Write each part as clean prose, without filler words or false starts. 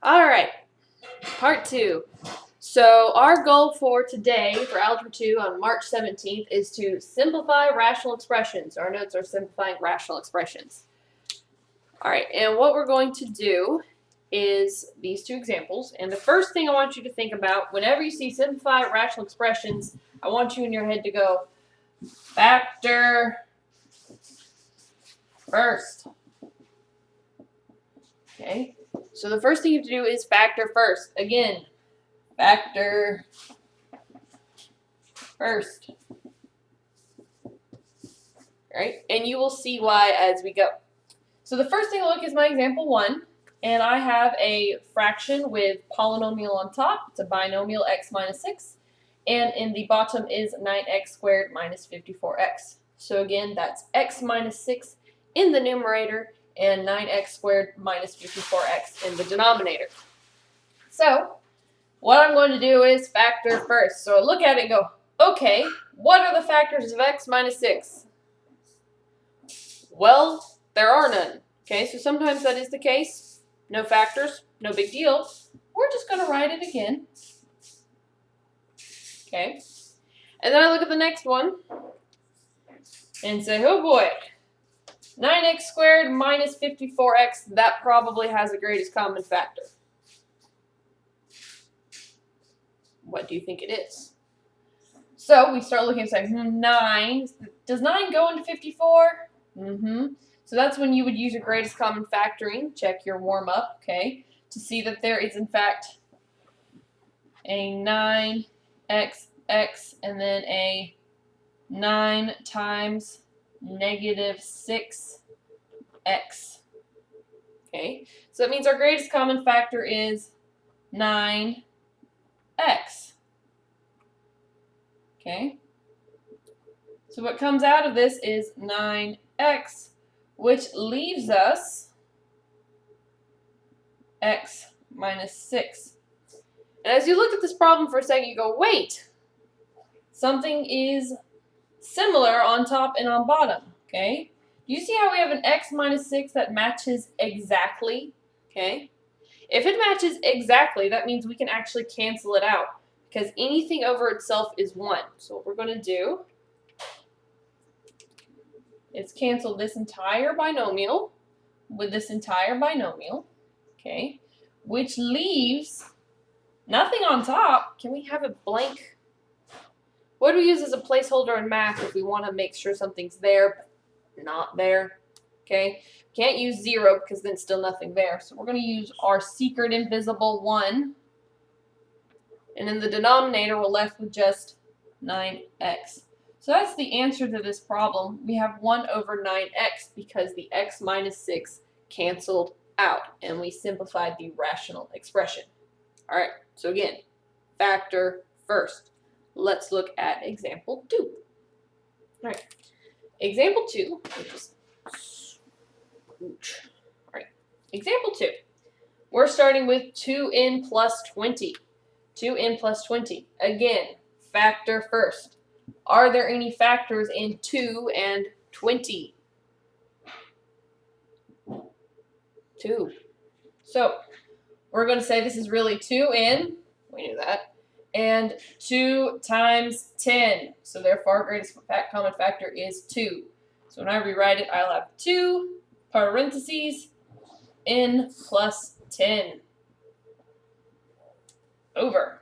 All right, part 2. So our goal for today, for Algebra 2 on March 17th, is to simplify rational expressions. Our notes are simplifying rational expressions. All right, and what we're going to do is these two examples. And the first thing I want you to think about, whenever you see simplify rational expressions, I want you in your head to go, factor first. Okay, so the first thing you have to do is factor first. Again, factor first. Right? And you will see why as we go. So the first thing to look is my example 1. And I have a fraction with polynomial on top. It's a binomial x minus 6. And in the bottom is 9x squared minus 54x. So again, that's x minus 6 in the numerator and 9x squared minus 54x in the denominator. So what I'm going to do is factor first. So I look at it and go, okay, what are the factors of x minus 6? Well, there are none. Okay, so sometimes that is the case. No factors, no big deal. We're just going to write it again. Okay, and then I look at the next one and say, oh boy, 9x squared minus 54x, that probably has the greatest common factor. What do you think it is? So we start looking and say, 9. Does 9 go into 54? So that's when you would use your greatest common factoring. Check your warm-up, okay, to see that there is, in fact, a 9x, and then a 9 times negative 6x. Okay, so that means our greatest common factor is 9x. Okay, so what comes out of this is 9x, which leaves us x minus 6. And as you look at this problem for a second, you go, wait, something is similar on top and on bottom, okay? Do you see how we have an x minus 6 that matches exactly, okay? If it matches exactly, that means we can actually cancel it out because anything over itself is 1. So what we're going to do is cancel this entire binomial with this entire binomial, okay, which leaves nothing on top. Can we have a blank? What do we use as a placeholder in math if we want to make sure something's there, but not there? Okay, can't use 0 because then still nothing there. So we're going to use our secret invisible 1. And in the denominator, we're left with just 9x. So that's the answer to this problem. We have 1 over 9x because the x minus 6 canceled out, and we simplified the rational expression. All right, so again, factor first. Let's look at example 2. All right, example 2, which is, all right, example 2. We're starting with 2n plus 20. 2n plus 20. Again, factor first. Are there any factors in 2 and 20? 2. So we're going to say this is really 2n, we knew that, and 2 times 10. So therefore, our greatest common factor is 2. So when I rewrite it, I'll have 2 parentheses n plus 10 over.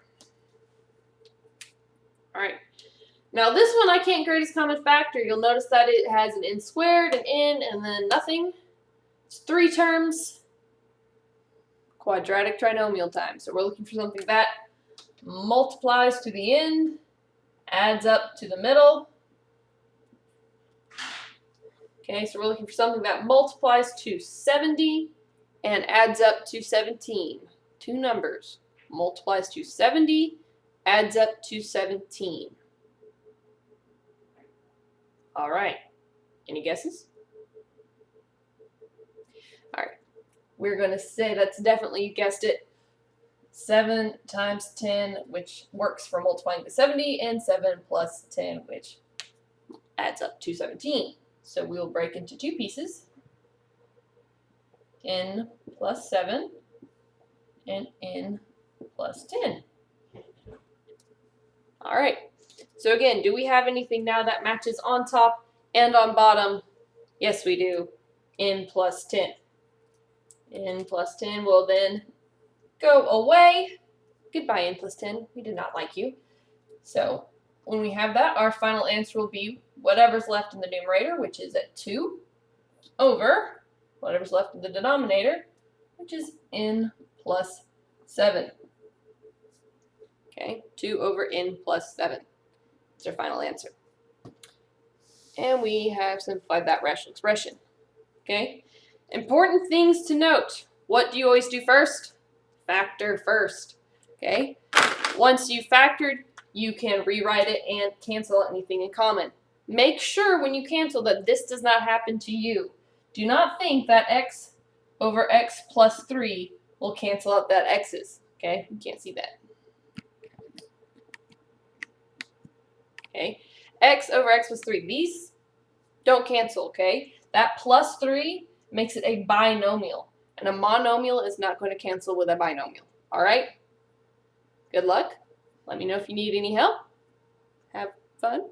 All right. Now this one I can't greatest common factor. You'll notice that it has an n squared, an n, and then nothing. It's 3 terms. Quadratic trinomial time. So we're looking for something that multiplies to the end, adds up to the middle. Okay, so we're looking for something that multiplies to 70 and adds up to 17. 2 numbers. Multiplies to 70, adds up to 17. All right. Any guesses? All right. We're going to say that's definitely, you guessed it, 7 times 10, which works for multiplying to 70, and 7 plus 10, which adds up to 17. So we'll break into 2 pieces. 10 plus 7 and n plus 10. All right. So again, do we have anything now that matches on top and on bottom? Yes, we do. N plus 10. N plus 10 will then go away. Goodbye, n plus 10. We did not like you. So when we have that, our final answer will be whatever's left in the numerator, which is at 2, over whatever's left in the denominator, which is n plus 7. Okay, 2 over n plus 7. That's our final answer. And we have simplified that rational expression. Okay, important things to note. What do you always do first? Factor first. Okay, once you've factored, you can rewrite it and cancel anything in common. Make sure when you cancel that this does not happen to you. Do not think that x over x plus 3 will cancel out that x's. Okay, you can't see that. Okay, x over x plus 3. These don't cancel, okay? That plus 3 makes it a binomial, and a monomial is not going to cancel with a binomial. All right? Good luck. Let me know if you need any help. Have fun.